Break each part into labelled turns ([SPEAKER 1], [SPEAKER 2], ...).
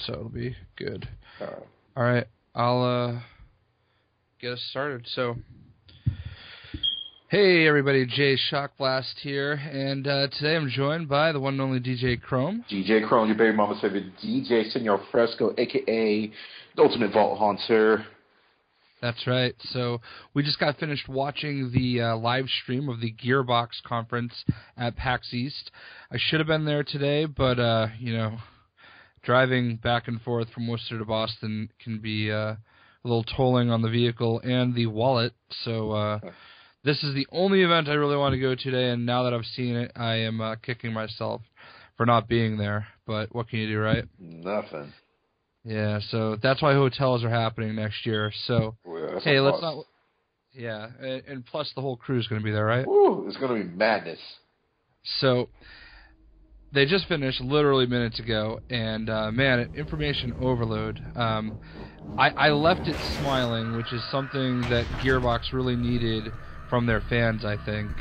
[SPEAKER 1] so it'll be good.
[SPEAKER 2] All right.
[SPEAKER 1] All right, I'll get us started. So, hey everybody, Jay Shockblast here, and today I'm joined by the one and only DJ Chrome.
[SPEAKER 2] DJ Chrome, your baby mama's favorite DJ, Senor Fresco, a.k.a. the Ultimate Vault Hunter.
[SPEAKER 1] That's right. So we just got finished watching the live stream of the Gearbox conference at PAX East. I should have been there today, but, driving back and forth from Worcester to Boston can be a little tolling on the vehicle and the wallet. So this is the only event I really want to go to today, and now that I've seen it, I am kicking myself for not being there. But what can you do, right?
[SPEAKER 2] Nothing.
[SPEAKER 1] Yeah, so that's why hotels are happening next year. So, hey, let's not... Yeah, and plus the whole crew's going to be there, right?
[SPEAKER 2] Ooh, it's going to be madness.
[SPEAKER 1] So, they just finished literally minutes ago, and, man, information overload. I left it smiling, which is something that Gearbox really needed from their fans, I think.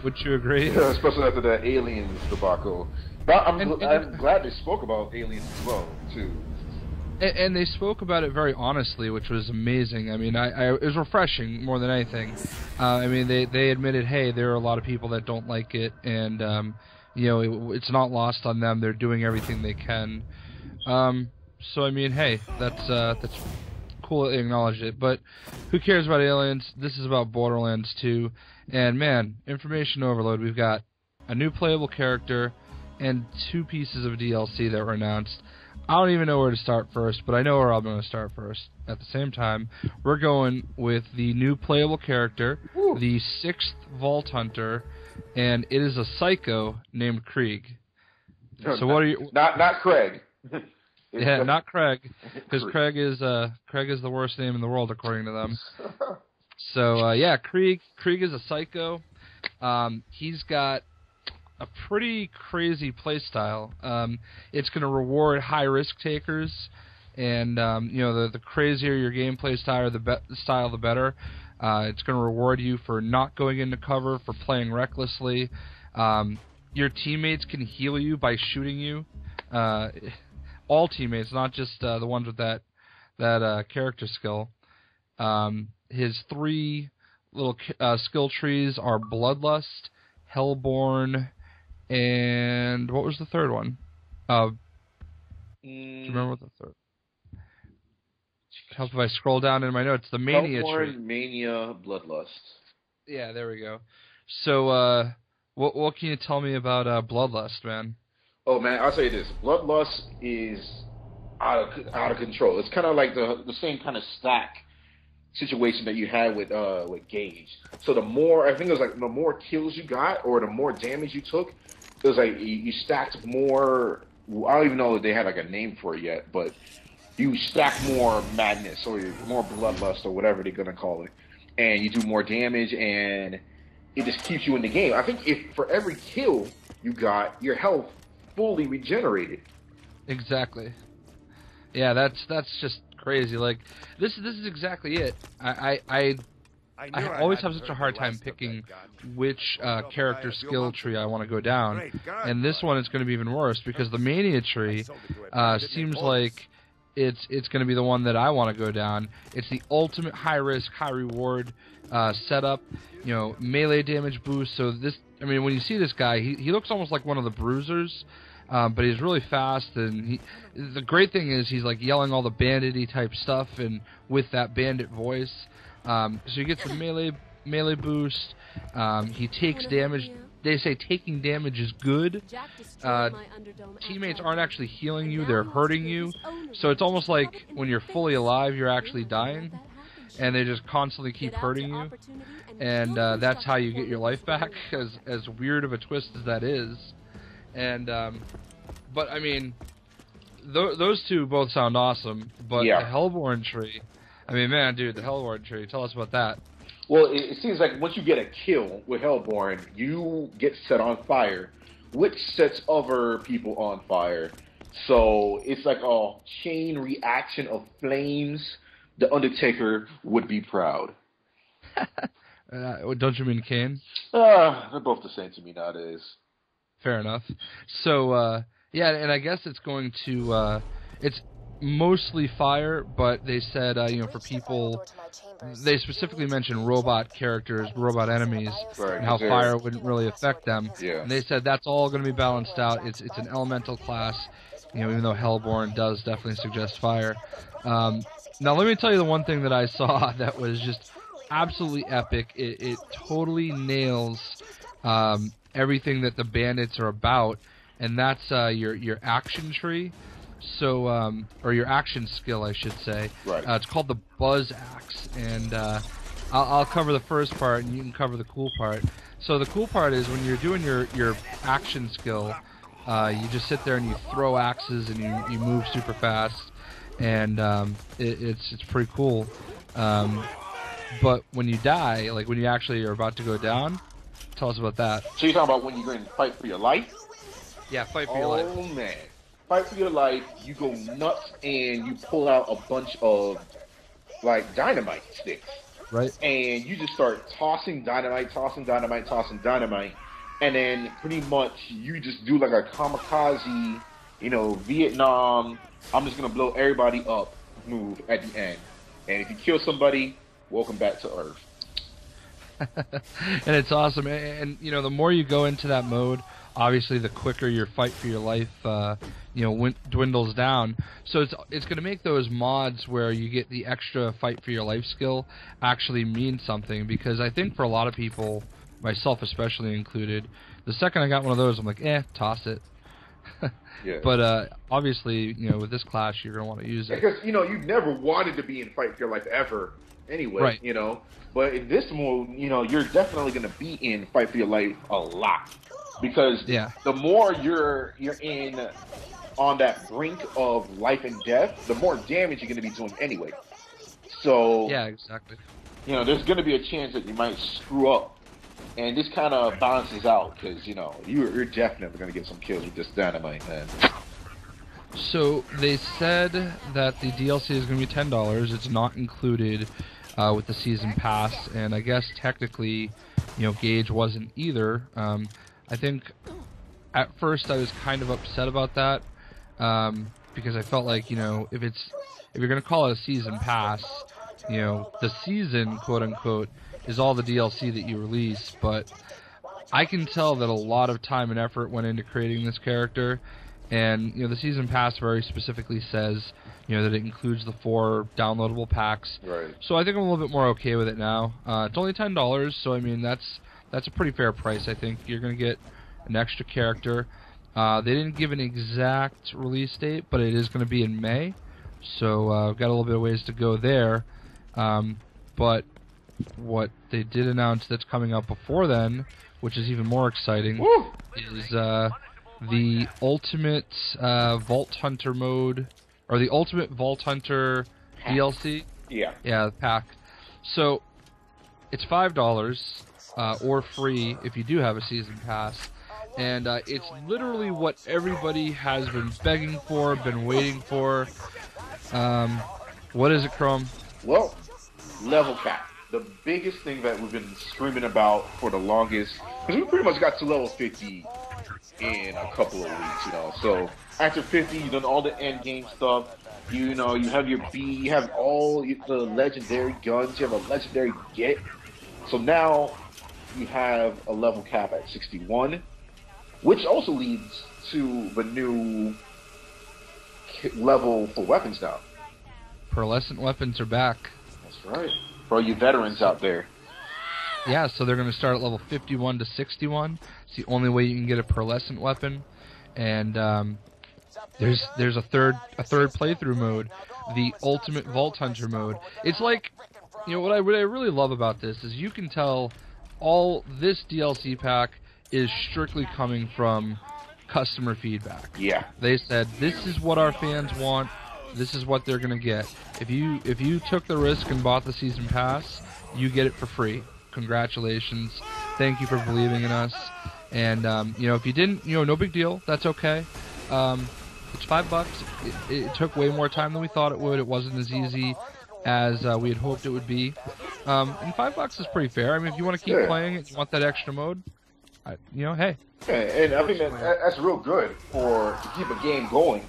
[SPEAKER 1] Would you agree?
[SPEAKER 2] Yeah, especially after that Aliens debacle. But I'm glad they spoke about Aliens as well, too.
[SPEAKER 1] And they spoke about it very honestly, which was amazing. I mean, it was refreshing more than anything. I mean, they admitted, hey, there are a lot of people that don't like it, and it's not lost on them. They're doing everything they can. So I mean, hey, that's cool that they acknowledged it. But who cares about Aliens? This is about Borderlands 2, and man, information overload. We've got a new playable character and 2 pieces of DLC that were announced. I don't even know where to start first, but I know where I'm going to start first. At the same time, we're going with the new playable character, the 6th Vault Hunter, and it is a psycho named Krieg. So what are you?
[SPEAKER 2] Not Craig.
[SPEAKER 1] Yeah, not Craig, because Craig is the worst name in the world according to them. So yeah, Krieg is a psycho. He's got a pretty crazy playstyle. It's going to reward high risk takers, and the crazier your gameplay style, the better. It's going to reward you for not going into cover, for playing recklessly. Your teammates can heal you by shooting you. All teammates, not just the ones with that character skill. His 3 little skill trees are Bloodlust, Hellborn, and what was the third one? Do you remember what the third? Help if I scroll down in my notes. The Mania tree.
[SPEAKER 2] Mania, Bloodlust.
[SPEAKER 1] Yeah, there we go. So, what can you tell me about Bloodlust, man?
[SPEAKER 2] Oh man, I'll tell you this: Bloodlust is out of control. It's kind of like the same kind of stack situation that you had with Gage. So the more kills you got, or the more damage you took, it was like you stacked more. I don't even know if they had like a name for it yet, but you stack more madness or more bloodlust or whatever they're gonna call it, and you do more damage, and it just keeps you in the game. I think if for every kill you got, your health fully regenerated.
[SPEAKER 1] Exactly. Yeah, that's just crazy. Like this is exactly it. I always have such a hard time picking which character skill tree I want to go down, and this one is going to be even worse because the Mania tree seems like it's going to be the one that I want to go down. It's the ultimate high risk, high reward setup. Melee damage boost. So when you see this guy, he looks almost like one of the bruisers. But he's really fast, and the great thing is he's like yelling all the bandit-y type stuff, and with that bandit voice. So he gets the melee boost. He takes damage. They say taking damage is good. Teammates aren't actually healing you; they're hurting you. So it's almost like when you're fully alive, you're actually dying, and they just constantly keep hurting you. And that's how you get your life back. As weird of a twist as that is. And, but I mean, those 2 both sound awesome, but
[SPEAKER 2] yeah.
[SPEAKER 1] The Hellborn tree, I mean, man, dude, the Hellborn tree, tell us about that.
[SPEAKER 2] Well, it seems like once you get a kill with Hellborn, you get set on fire, which sets other people on fire. So it's like a chain reaction of flames. The Undertaker would be proud.
[SPEAKER 1] Don't you mean Kane?
[SPEAKER 2] They're both the same to me nowadays.
[SPEAKER 1] Fair enough. So, yeah, and I guess it's going to it's mostly fire, but they said, you know, for people, they specifically mentioned robot characters, robot enemies, and how fire wouldn't really affect them.
[SPEAKER 2] Yeah.
[SPEAKER 1] And they said that's all going to be balanced out. It's an elemental class, you know, even though Hellborn does definitely suggest fire. Now, let me tell you the one thing that I saw that was just absolutely epic. It totally nails everything that the bandits are about, and that's your action tree. So, or your action skill, I should say.
[SPEAKER 2] Right.
[SPEAKER 1] It's called the Buzz Axe, and I'll cover the first part, and you can cover the cool part. So the cool part is when you're doing your action skill, you just sit there and you throw axes, and you move super fast, and it's pretty cool. But when you die, like when you actually are about to go down, tell us about that.
[SPEAKER 2] So you're talking about when you're going to fight for your life?
[SPEAKER 1] Yeah, fight for your life.
[SPEAKER 2] Oh man. Fight for your life, you go nuts and you pull out a bunch of like dynamite sticks.
[SPEAKER 1] Right.
[SPEAKER 2] And you just start tossing dynamite, and then pretty much you just do like a kamikaze, you know, Vietnam, I'm just gonna blow everybody up move at the end. And if you kill somebody, welcome back to Earth.
[SPEAKER 1] And it's awesome. And you know, the more you go into that mode, obviously the quicker your fight for your life you know, dwindles down. So it's going to make those mods where you get the extra fight for your life skill actually mean something, because I think for a lot of people, myself especially included, the second I got one of those, I'm like, toss it.
[SPEAKER 2] Yeah.
[SPEAKER 1] But obviously, you know, with this class, you're going to want to use it.
[SPEAKER 2] Because, you know, you never wanted to be in fight for your life ever anyway,
[SPEAKER 1] right.
[SPEAKER 2] You know. But in this mode, you know, you're definitely going to be in fight for your life a lot. Because the more you're in on that brink of life and death, the more damage you're going to be doing anyway. So
[SPEAKER 1] yeah, exactly.
[SPEAKER 2] You know, there's going to be a chance that you might screw up, and this kind of balances out because you know you're definitely going to get some kills with this dynamite, man.
[SPEAKER 1] So they said that the DLC is going to be $10. It's not included with the season pass, and I guess technically, you know, Gage wasn't either. I think at first I was kind of upset about that because I felt like, you know, if you're going to call it a season pass, you know, the season, quote unquote, is all the DLC that you release. But I can tell that a lot of time and effort went into creating this character, and you know, the season pass very specifically says, you know, that it includes the 4 downloadable packs.
[SPEAKER 2] Right.
[SPEAKER 1] So I think I'm a little bit more okay with it now. It's only $10, so I mean that's a pretty fair price. I think you're going to get an extra character. They didn't give an exact release date, but it is going to be in May. So we've got a little bit of ways to go there. But what they did announce that's coming up before then, which is even more exciting, is the Ultimate Vault Hunter mode, or the Ultimate Vault Hunter DLC.
[SPEAKER 2] Yeah.
[SPEAKER 1] Yeah, the pack. So it's $5 or free if you do have a season pass. And it's literally what everybody has been begging for, been waiting for. What is it, Chrome?
[SPEAKER 2] Well, level cap. The biggest thing that we've been screaming about for the longest, because we pretty much got to level 50 in a couple of weeks, you know. So after 50, you've done all the end game stuff. You know, you have your B, you have all the legendary guns, you have a legendary get. So now you have a level cap at 61. Which also leads to the new level for weapons now.
[SPEAKER 1] Pearlescent weapons are back.
[SPEAKER 2] That's right. For all you veterans out there.
[SPEAKER 1] Yeah, so they're going to start at level 51 to 61. It's the only way you can get a pearlescent weapon. And there's a third playthrough mode, the Ultimate Vault Hunter mode. It's like, you know, what I really love about this is you can tell all this DLC pack is strictly coming from customer feedback.
[SPEAKER 2] Yeah.
[SPEAKER 1] They said, this is what our fans want, this is what they're going to get. If you took the risk and bought the season pass, you get it for free. Congratulations. Thank you for believing in us. And, you know, if you didn't, you know, no big deal. That's okay. It's $5. It took way more time than we thought it would. It wasn't as easy as we had hoped it would be. And $5 is pretty fair. I mean, if you want to keep playing it, you want that extra mode, you know, hey.
[SPEAKER 2] Yeah, and I think that's real good to keep a game going.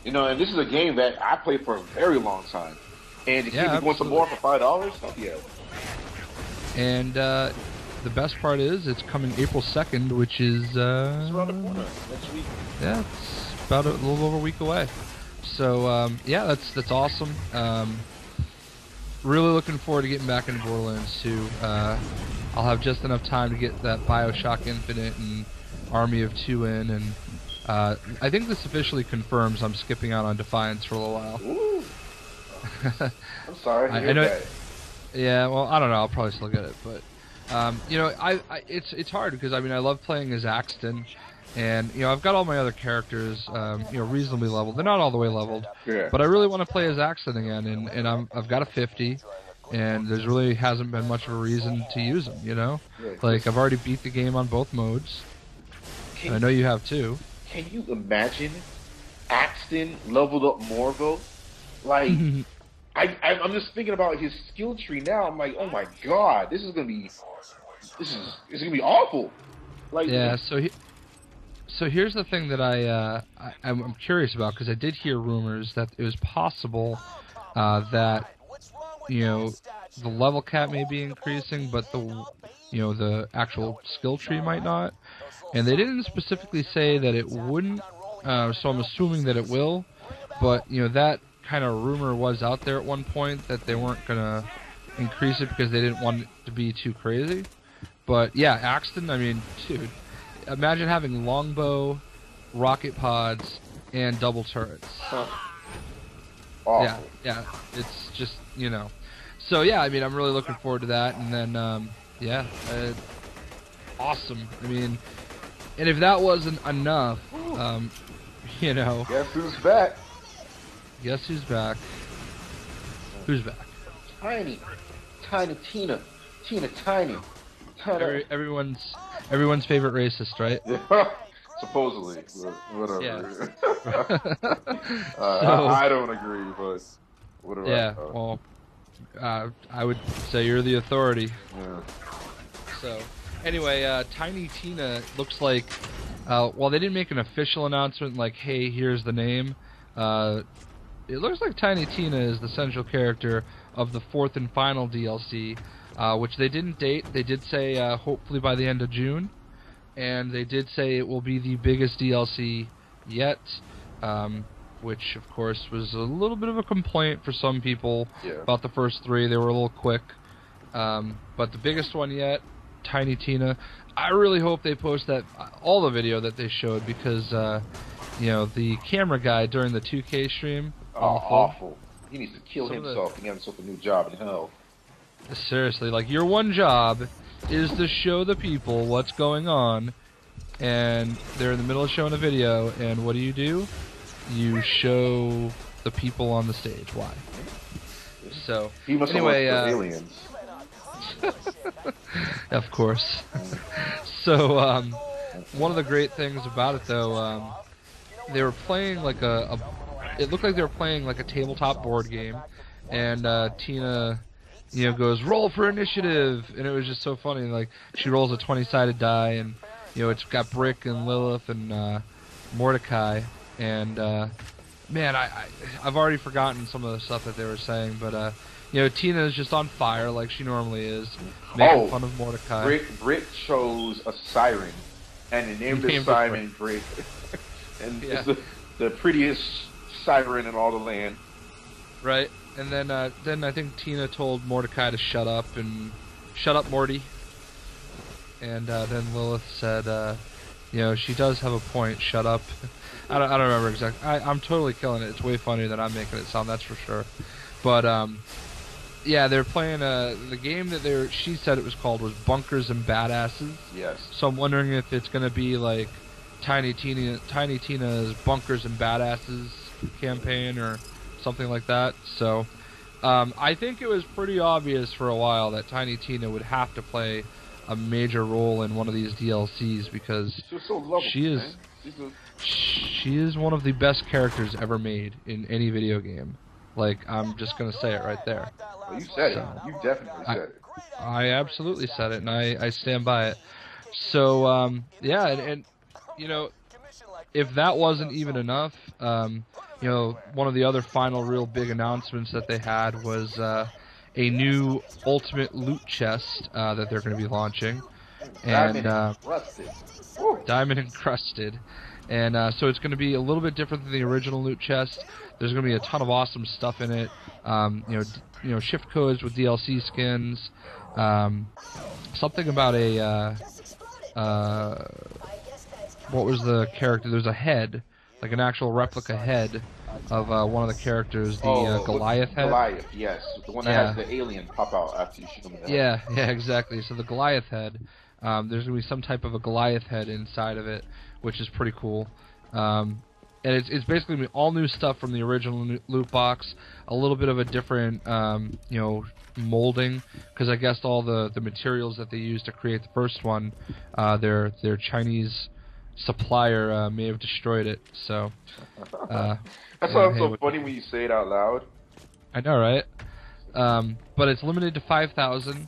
[SPEAKER 2] You know, and this is a game that I played for a very long time. And to keep me going some more for $5, fuck yeah.
[SPEAKER 1] And the best part is it's coming April 2nd, which is
[SPEAKER 2] it's around the corner next week.
[SPEAKER 1] Yeah, it's about a little over a week away. So yeah, that's awesome. Really looking forward to getting back into Borderlands 2. I'll have just enough time to get that BioShock Infinite and Army of Two in, and I think this officially confirms I'm skipping out on Defiance for a little while.
[SPEAKER 2] Ooh. I'm sorry.
[SPEAKER 1] I know. Yeah, well, I don't know. I'll probably still get it, but you know, it's hard because I mean I love playing as Axton, and you know I've got all my other characters you know reasonably leveled. They're not all the way leveled,
[SPEAKER 2] yeah.
[SPEAKER 1] But I really want to play as Axton again, and I've got a 50, and there's really hasn't been much of a reason to use them. You know, like I've already beat the game on both modes. And I know you have too.
[SPEAKER 2] Can you imagine Axton leveled up Morvo? Like. I'm just thinking about his skill tree now. I'm like, oh my god, this is gonna be awful. Like,
[SPEAKER 1] yeah. So here's the thing that I'm curious about, because I did hear rumors that it was possible that you know the level cap may be increasing, but the actual skill tree might not. And they didn't specifically say that it wouldn't. So I'm assuming that it will. But you know that kind of rumor was out there at one point that they weren't gonna increase it because they didn't want it to be too crazy. But yeah, Axton, I mean, dude, imagine having longbow, rocket pods, and double turrets.
[SPEAKER 2] Awful.
[SPEAKER 1] Yeah, it's just, you know. So yeah, I mean, I'm really looking forward to that, and then yeah, awesome. I mean, and if that wasn't enough, you know.
[SPEAKER 2] Guess who's back?
[SPEAKER 1] Guess who's back? Who's back?
[SPEAKER 2] Tiny Tina. Tiny.
[SPEAKER 1] Everyone's favorite racist, right?
[SPEAKER 2] Yeah. Supposedly, whatever.
[SPEAKER 1] Yeah.
[SPEAKER 2] I don't agree, but whatever.
[SPEAKER 1] Yeah. Well, I would say you're the authority.
[SPEAKER 2] Yeah.
[SPEAKER 1] So, anyway, Tiny Tina looks like. Well, they didn't make an official announcement like, "Hey, here's the name." It looks like Tiny Tina is the central character of the 4th and final DLC, which they didn't date. They did say hopefully by the end of June, and they did say it will be the biggest DLC yet, which of course was a little bit of a complaint for some people about the first 3. They were a little quick, but the biggest one yet, Tiny Tina. I really hope they post all the video that they showed, because you know, the camera guy during the 2K stream.
[SPEAKER 2] Awful. He needs to kill himself and get himself a new job in hell.
[SPEAKER 1] Seriously, like, your one job is to show the people what's going on, and they're in the middle of showing a video, and what do? You show the people on the stage. Why? So,
[SPEAKER 2] he must
[SPEAKER 1] anyway,
[SPEAKER 2] have worked for aliens.
[SPEAKER 1] Of course. So, one of the great things about it, though, they were playing like it looked like they were playing like a tabletop board game, and Tina, you know, goes, "Roll for initiative," and it was just so funny. Like, she rolls a 20-sided die, and you know, it's got Brick and Lilith and Mordecai, and man, I've already forgotten some of the stuff that they were saying, but you know, Tina is just on fire like she normally is, making fun of Mordecai.
[SPEAKER 2] Brick chose a siren, and they named it Simon Brick. And it's the prettiest siren in all the land.
[SPEAKER 1] Right, and then I think Tina told Mordecai to shut up, and shut up, Morty. And then Lilith said, you know, she does have a point. Shut up. I don't remember exactly. I'm totally killing it. It's way funnier than I'm making it sound. That's for sure. But yeah, they're playing the game that she said it was called was Bunkers and Badasses.
[SPEAKER 2] Yes. So
[SPEAKER 1] I'm wondering if it's gonna be like Tiny Tina's Bunkers and Badasses campaign or something like that. So I think it was pretty obvious for a while that Tiny Tina would have to play a major role in one of these DLCs, because she is one of the best characters ever made in any video game. Like, I'm just gonna say it right there.
[SPEAKER 2] Well, you said it. You definitely said it.
[SPEAKER 1] I absolutely said it, and I stand by it. So yeah, and you know, if that wasn't even enough, you know, one of the other final real big announcements that they had was a new Ultimate Loot Chest that they're going to be launching.
[SPEAKER 2] Diamond encrusted.
[SPEAKER 1] Diamond encrusted. And so it's going to be a little bit different than the original loot chest. There's going to be a ton of awesome stuff in it. You know, shift codes with DLC skins. Something about a what was the character? There's a head, like an actual replica head of one of the characters, the Goliath head.
[SPEAKER 2] Goliath, yes, the one that has the alien pop out after you shoot him in the head.
[SPEAKER 1] Yeah, exactly. So the Goliath head, there's going to be some type of a Goliath head inside of it, which is pretty cool. And it's basically gonna be all new stuff from the original loot box, a little bit of a different, you know, molding, because I guess all the materials that they used to create the first one, their Chinese supplier may have destroyed it. So
[SPEAKER 2] that sounds so funny when you say it out loud.
[SPEAKER 1] I know, right? But it's limited to 5,000.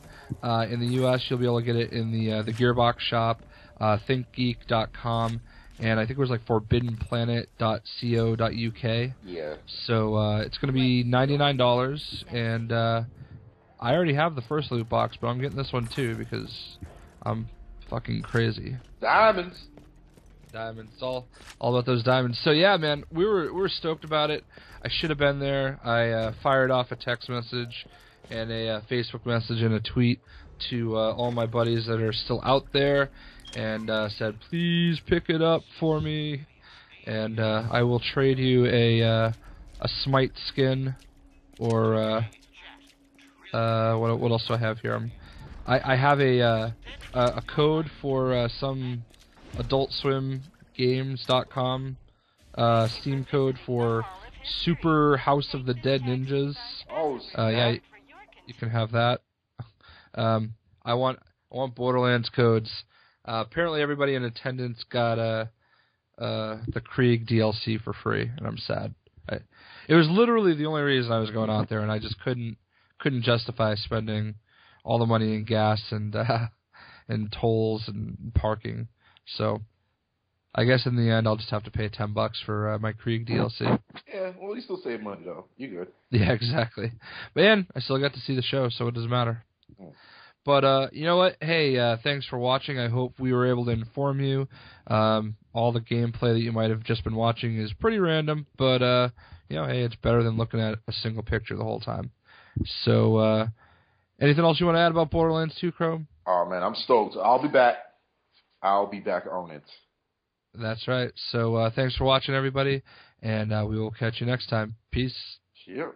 [SPEAKER 1] In the U.S., you'll be able to get it in the Gearbox shop, thinkgeek.com, and I think it was like forbiddenplanet.co.uk.
[SPEAKER 2] Yeah.
[SPEAKER 1] So it's going to be $99, and I already have the first loot box, but I'm getting this one too because I'm fucking crazy.
[SPEAKER 2] Diamonds.
[SPEAKER 1] Diamonds, all about those diamonds. So yeah, man, we were stoked about it. I should have been there. I fired off a text message and a Facebook message and a tweet to all my buddies that are still out there, and said, please pick it up for me, and I will trade you a Smite skin, or what else do I have here? I have a code for some Adult Swim Games.com Steam code for Super House of the Dead Ninjas.
[SPEAKER 2] Oh,
[SPEAKER 1] yeah, you can have that. I want Borderlands codes. Apparently, everybody in attendance got the Krieg DLC for free, and I'm sad. It was literally the only reason I was going out there, and I just couldn't justify spending all the money in gas and tolls and parking. So, I guess in the end, I'll just have to pay $10 for my Krieg DLC.
[SPEAKER 2] Yeah, well, you still save money, though. You good.
[SPEAKER 1] Yeah, exactly. But, man, I still got to see the show, so it doesn't matter. But, you know what? Hey, thanks for watching. I hope we were able to inform you. All the gameplay that you might have just been watching is pretty random, but, you know, hey, it's better than looking at a single picture the whole time. So, anything else you want to add about Borderlands 2, Chrome?
[SPEAKER 2] Oh, man, I'm stoked. I'll be back. I'll be back on it.
[SPEAKER 1] That's right. So, thanks for watching, everybody, and we will catch you next time. Peace.
[SPEAKER 2] Cheers.